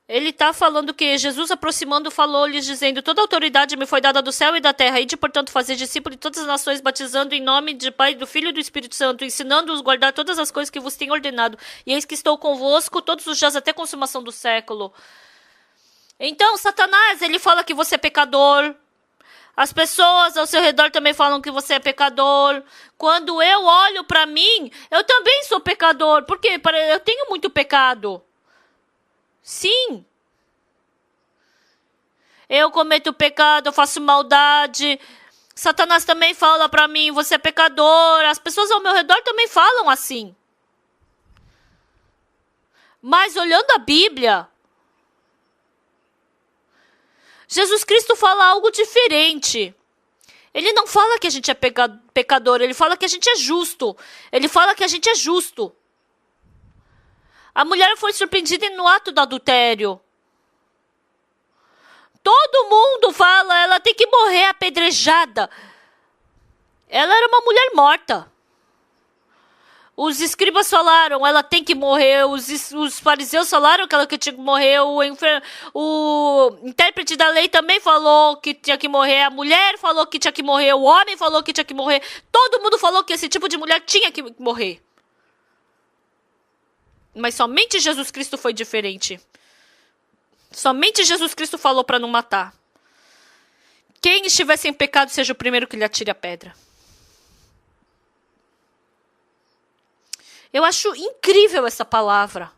Ele está falando que Jesus, aproximando, falou-lhes, dizendo: toda autoridade me foi dada do céu e da terra. Ide, portanto, fazer discípulos de todas as nações, batizando em nome do Pai, do Filho e do Espírito Santo, ensinando-os a guardar todas as coisas que vos tenho ordenado. E eis que estou convosco todos os dias até a consumação do século. Então, Satanás, ele fala que você é pecador. As pessoas ao seu redor também falam que você é pecador. Quando eu olho para mim, eu também sou pecador. Por quê? Eu tenho muito pecado. Sim. Eu cometo pecado, eu faço maldade. Satanás também fala pra mim, você é pecador. As pessoas ao meu redor também falam assim. Mas olhando a Bíblia, Jesus Cristo fala algo diferente. Ele não fala que a gente é pecador, ele fala que a gente é justo. Ele fala que a gente é justo. A mulher foi surpreendida no ato do adultério. Todo mundo fala, ela tem que morrer apedrejada. Ela era uma mulher morta. Os escribas falaram, ela tem que morrer. Os fariseus falaram que ela tinha que morrer. O intérprete da lei também falou que tinha que morrer. A mulher falou que tinha que morrer. O homem falou que tinha que morrer. Todo mundo falou que esse tipo de mulher tinha que morrer. Mas somente Jesus Cristo foi diferente. Somente Jesus Cristo falou para não matar. Quem estiver sem pecado, seja o primeiro que lhe atire a pedra. Eu acho incrível essa palavra.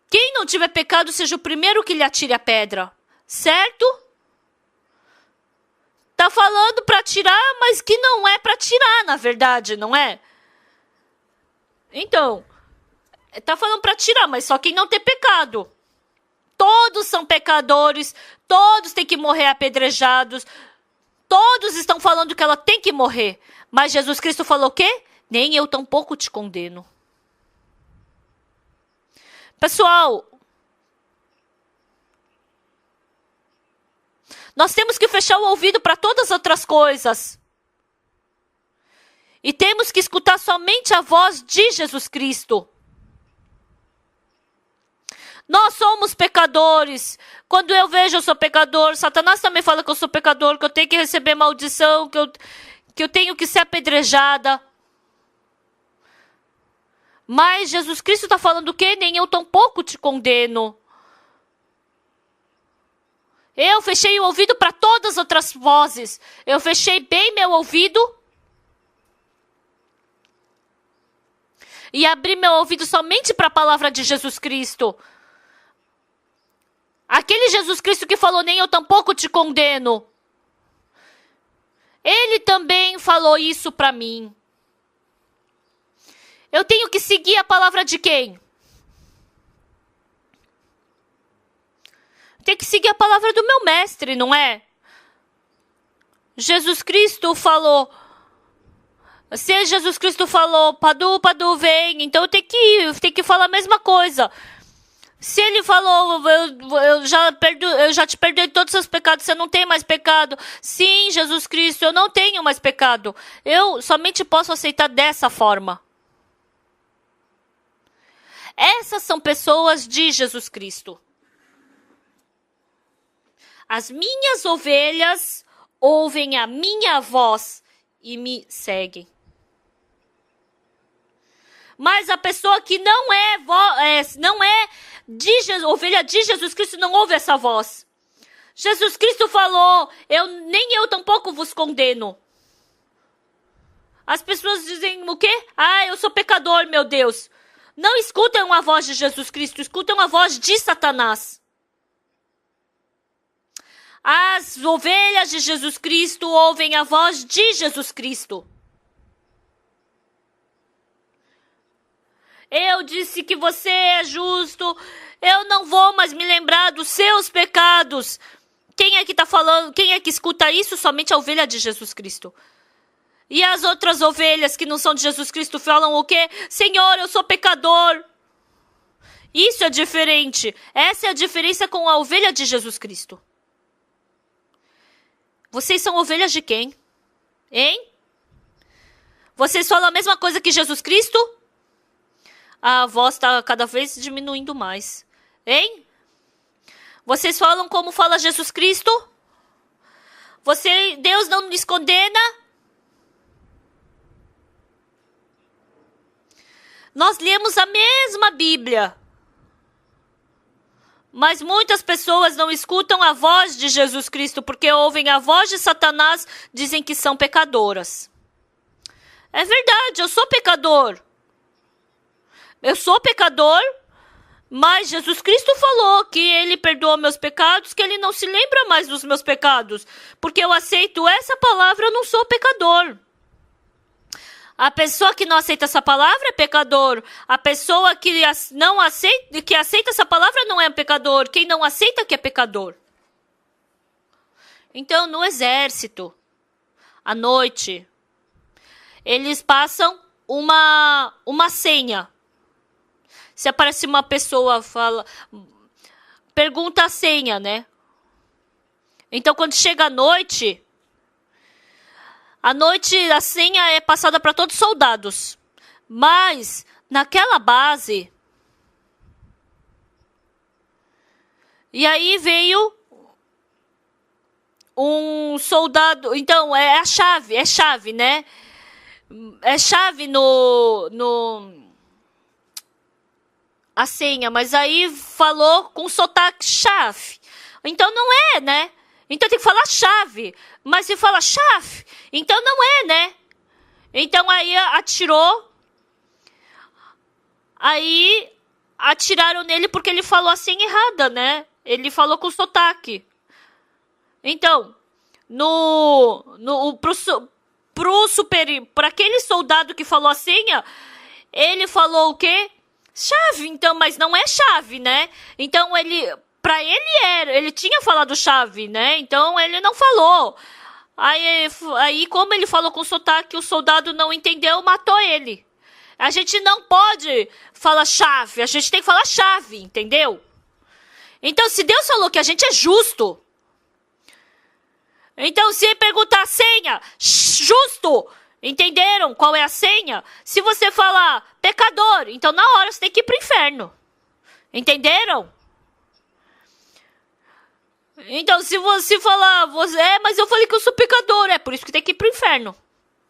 Quem não tiver pecado, seja o primeiro que lhe atire a pedra. Certo? Tá falando para tirar, mas que não é para tirar, na verdade, não é? Então, tá falando para tirar, mas só quem não tem pecado. Todos são pecadores, todos têm que morrer apedrejados. Todos estão falando que ela tem que morrer. Mas Jesus Cristo falou o quê? Nem eu tampouco te condeno. Pessoal, nós temos que fechar o ouvido para todas as outras coisas. E temos que escutar somente a voz de Jesus Cristo. Nós somos pecadores. Quando eu vejo eu sou pecador, Satanás também fala que eu sou pecador, que eu tenho que receber maldição, que eu tenho que ser apedrejada. Mas Jesus Cristo está falando o quê? Nem eu tampouco te condeno. Eu fechei o ouvido para todas as outras vozes. Eu fechei bem meu ouvido. E abri meu ouvido somente para a palavra de Jesus Cristo. Aquele Jesus Cristo que falou, nem eu tampouco te condeno. Ele também falou isso para mim. Eu tenho que seguir a palavra de quem? Tenho que seguir a palavra do meu mestre, não é? Jesus Cristo falou. Se Jesus Cristo falou, Padu, Padu, vem. Então eu tenho que falar a mesma coisa. Se ele falou, eu já te perdoei todos os seus pecados, você não tem mais pecado. Sim, Jesus Cristo, eu não tenho mais pecado. Eu somente posso aceitar dessa forma. Essas são pessoas de Jesus Cristo. As minhas ovelhas ouvem a minha voz e me seguem. Mas a pessoa que não é ovelha de Jesus Cristo não ouve essa voz. Jesus Cristo falou, nem eu tampouco vos condeno. As pessoas dizem o quê? Eu sou pecador, meu Deus. Não escutam a voz de Jesus Cristo, escutam a voz de Satanás. As ovelhas de Jesus Cristo ouvem a voz de Jesus Cristo. Eu disse que você é justo, eu não vou mais me lembrar dos seus pecados. Quem é que está falando? Quem é que escuta isso? Somente a ovelha de Jesus Cristo. E as outras ovelhas que não são de Jesus Cristo falam o quê? Senhor, eu sou pecador. Isso é diferente. Essa é a diferença com a ovelha de Jesus Cristo. Vocês são ovelhas de quem? Hein? Vocês falam a mesma coisa que Jesus Cristo? A voz está cada vez diminuindo mais. Hein? Vocês falam como fala Jesus Cristo? Deus não nos condena? Nós lemos a mesma Bíblia. Mas muitas pessoas não escutam a voz de Jesus Cristo porque ouvem a voz de Satanás, dizem que são pecadoras. É verdade, eu sou pecador. Eu sou pecador, mas Jesus Cristo falou que Ele perdoa meus pecados, que Ele não se lembra mais dos meus pecados. Porque eu aceito essa palavra, eu não sou pecador. A pessoa que não aceita essa palavra é pecador. A pessoa que aceita essa palavra não é pecador. Quem não aceita que é pecador. Então, no exército, à noite, eles passam uma senha. Se aparece uma pessoa, pergunta a senha, né? Então, quando chega a noite, A noite, a senha é passada para todos os soldados. Mas, naquela base... E aí veio um soldado... Então, é a chave, né? É chave a senha, mas aí falou com sotaque chave. Então não é, né? Então tem que falar chave. Mas se fala chave, então não é, né? Então aí atirou. Aí atiraram nele porque ele falou a senha errada, né? Ele falou com sotaque. Então, para aquele soldado que falou a senha, ele falou o quê? Chave, então, mas não é chave, né? Então para ele tinha falado chave, né? Então ele não falou. Aí como ele falou com sotaque, o soldado não entendeu, matou ele. A gente não pode falar chave, a gente tem que falar chave, entendeu? Então, se Deus falou que a gente é justo, então se ele perguntar a senha, justo, entenderam qual é a senha? Se você falar pecador, então na hora você tem que ir pro inferno. Entenderam? Então, se você falar, mas eu falei que eu sou pecador, é por isso que tem que ir pro inferno.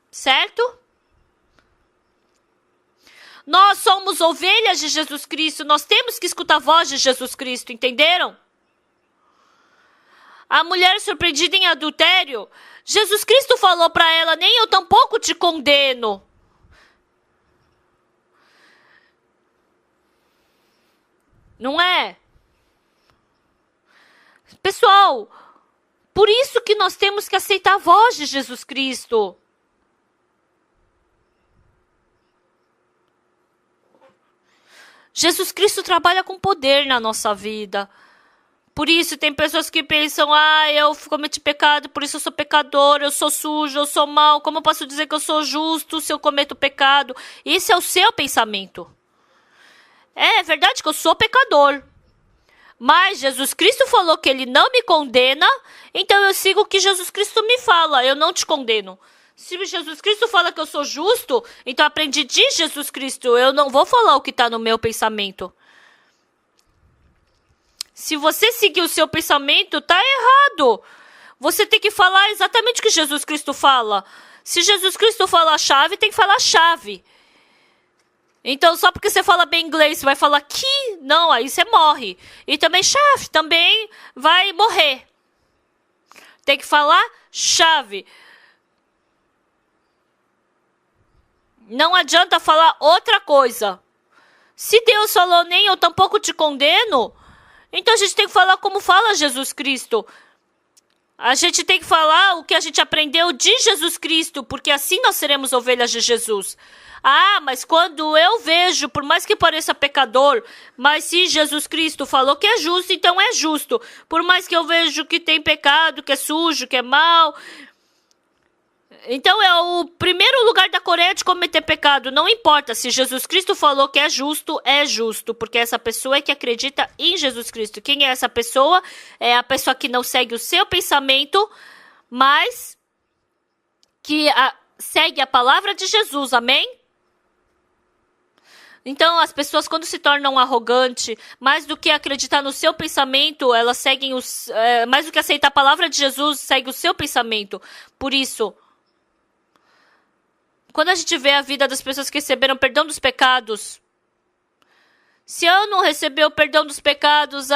Certo? Nós somos ovelhas de Jesus Cristo, nós temos que escutar a voz de Jesus Cristo, entenderam? A mulher surpreendida em adultério, Jesus Cristo falou para ela, nem eu tampouco te condeno. Não é? Pessoal, por isso que nós temos que aceitar a voz de Jesus Cristo. Jesus Cristo trabalha com poder na nossa vida. Por isso, tem pessoas que pensam, eu cometi pecado, por isso eu sou pecador, eu sou sujo, eu sou mau. Como eu posso dizer que eu sou justo se eu cometo pecado? Esse é o seu pensamento. É verdade que eu sou pecador. Mas Jesus Cristo falou que ele não me condena, então eu sigo o que Jesus Cristo me fala, eu não te condeno. Se Jesus Cristo fala que eu sou justo, então aprendi de Jesus Cristo. Eu não vou falar o que está no meu pensamento. Se você seguir o seu pensamento, tá errado. Você tem que falar exatamente o que Jesus Cristo fala. Se Jesus Cristo fala chave, tem que falar chave. Então, só porque você fala bem inglês, você vai falar que, não, aí você morre. E também chave, também vai morrer. Tem que falar chave. Não adianta falar outra coisa. Se Deus falou nem eu tampouco te condeno, então a gente tem que falar como fala Jesus Cristo. A gente tem que falar o que a gente aprendeu de Jesus Cristo, porque assim nós seremos ovelhas de Jesus. Mas quando eu vejo, por mais que pareça pecador, mas se Jesus Cristo falou que é justo, então é justo. Por mais que eu vejo que tem pecado, que é sujo, que é mal... Então é o primeiro lugar da Coreia de cometer pecado. Não importa se Jesus Cristo falou que é justo, porque essa pessoa é que acredita em Jesus Cristo. Quem é essa pessoa? É a pessoa que não segue o seu pensamento, mas que segue a palavra de Jesus, amém? Então as pessoas quando se tornam arrogantes, mais do que acreditar no seu pensamento, elas seguem mais do que aceitar a palavra de Jesus, segue o seu pensamento. Por isso... Quando a gente vê a vida das pessoas que receberam perdão dos pecados, se eu não receber o perdão dos pecados,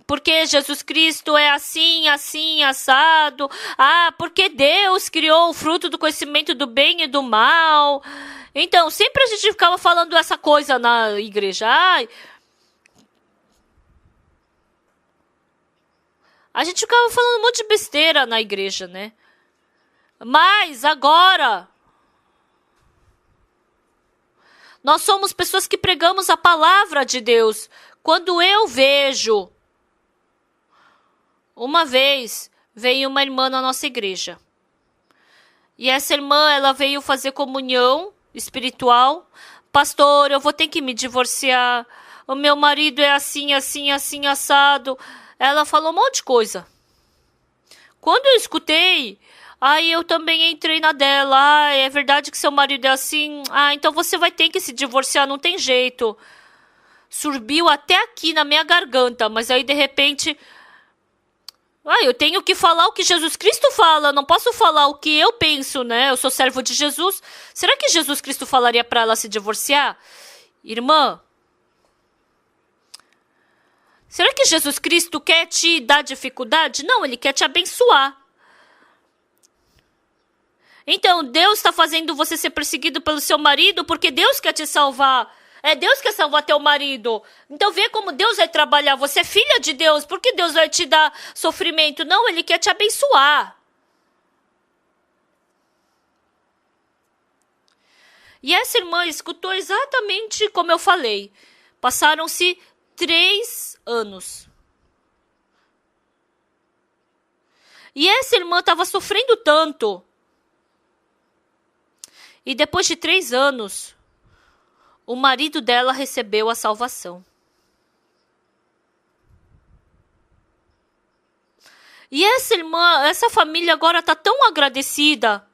porque Jesus Cristo é assim, assim, assado, porque Deus criou o fruto do conhecimento do bem e do mal. Então, sempre a gente ficava falando essa coisa na igreja. A gente ficava falando um monte de besteira na igreja, né? Mas agora... Nós somos pessoas que pregamos a palavra de Deus. Quando eu vejo... Uma vez veio uma irmã na nossa igreja. E essa irmã, ela veio fazer comunhão espiritual. Pastor, eu vou ter que me divorciar. O meu marido é assim, assim, assim, assado. Ela falou um monte de coisa. Quando eu escutei, aí eu também entrei na dela. Ah, é verdade que seu marido é assim? Ah, então você vai ter que se divorciar, não tem jeito. Subiu até aqui na minha garganta, mas aí de repente... Ah, eu tenho que falar o que Jesus Cristo fala, não posso falar o que eu penso, né? Eu sou servo de Jesus. Será que Jesus Cristo falaria para ela se divorciar? Irmã, será que Jesus Cristo quer te dar dificuldade? Não, ele quer te abençoar. Então, Deus está fazendo você ser perseguido pelo seu marido porque Deus quer te salvar. É Deus que quer salvar teu marido. Então vê como Deus vai trabalhar. Você é filha de Deus. Por que Deus vai te dar sofrimento? Não, Ele quer te abençoar. E essa irmã escutou exatamente como eu falei. Passaram-se 3 anos. E essa irmã estava sofrendo tanto. E depois de 3 anos... o marido dela recebeu a salvação. E essa irmã, essa família agora está tão agradecida.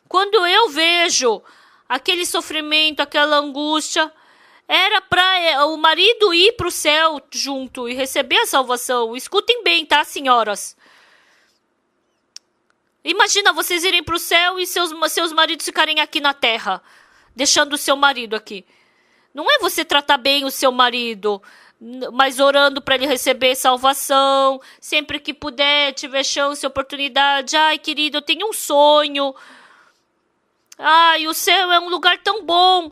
Quando eu vejo aquele sofrimento, aquela angústia, era para o marido ir para o céu junto e receber a salvação. Escutem bem, tá, senhoras? Imagina vocês irem para o céu e seus maridos ficarem aqui na terra. Deixando o seu marido aqui. Não é você tratar bem o seu marido, mas orando para ele receber salvação, sempre que puder, tiver chance, oportunidade. Ai, querido, eu tenho um sonho. Ai, o céu é um lugar tão bom.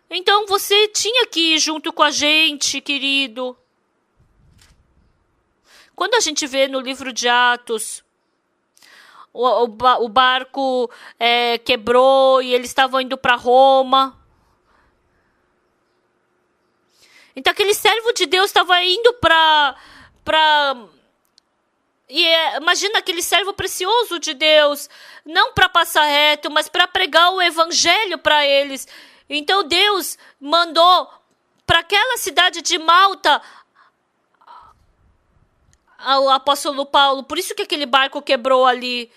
Então você tinha que ir junto com a gente, querido. Quando a gente vê no livro de Atos... O barco quebrou e eles estavam indo para Roma. Então aquele servo de Deus estava indo para... imagina aquele servo precioso de Deus. Não para passar reto, mas para pregar o evangelho para eles. Então Deus mandou para aquela cidade de Malta o apóstolo Paulo. Por isso que aquele barco quebrou ali.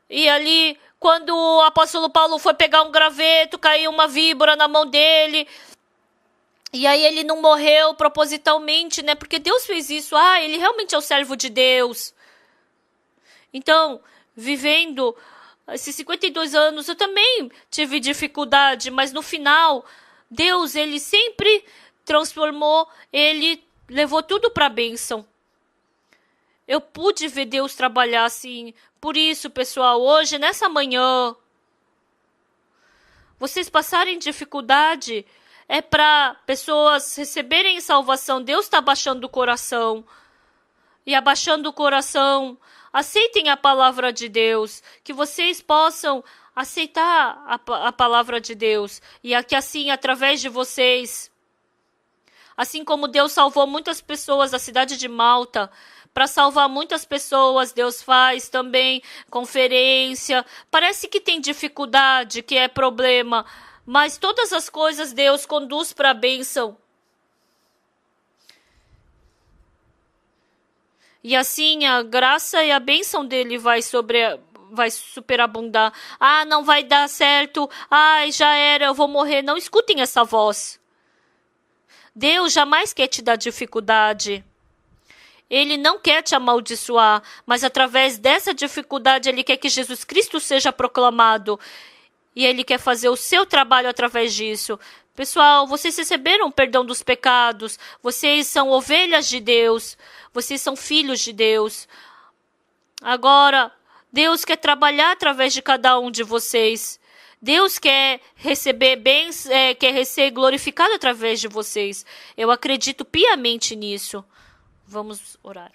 E ali, quando o apóstolo Paulo foi pegar um graveto, caiu uma víbora na mão dele. E aí ele não morreu propositalmente, né? Porque Deus fez isso. Ah, ele realmente é o servo de Deus. Então, vivendo esses 52 anos, eu também tive dificuldade. Mas no final, Deus, ele sempre transformou, ele levou tudo para a bênção. Eu pude ver Deus trabalhar assim. Por isso, pessoal, hoje, nessa manhã, vocês passarem dificuldade, é para pessoas receberem salvação. Deus está abaixando o coração. E abaixando o coração, aceitem a palavra de Deus. Que vocês possam aceitar a palavra de Deus. E que assim, através de vocês, assim como Deus salvou muitas pessoas da cidade de Malta, para salvar muitas pessoas, Deus faz também conferência. Parece que tem dificuldade, que é problema, mas todas as coisas Deus conduz para a bênção. E assim a graça e a bênção dele vai superabundar. Ah, não vai dar certo. Ai, já era, eu vou morrer. Não escutem essa voz. Deus jamais quer te dar dificuldade. Ele não quer te amaldiçoar, mas através dessa dificuldade ele quer que Jesus Cristo seja proclamado. E ele quer fazer o seu trabalho através disso. Pessoal, vocês receberam perdão dos pecados. Vocês são ovelhas de Deus. Vocês são filhos de Deus. Agora, Deus quer trabalhar através de cada um de vocês. Deus quer receber bens, quer ser glorificado através de vocês. Eu acredito piamente nisso. Vamos orar.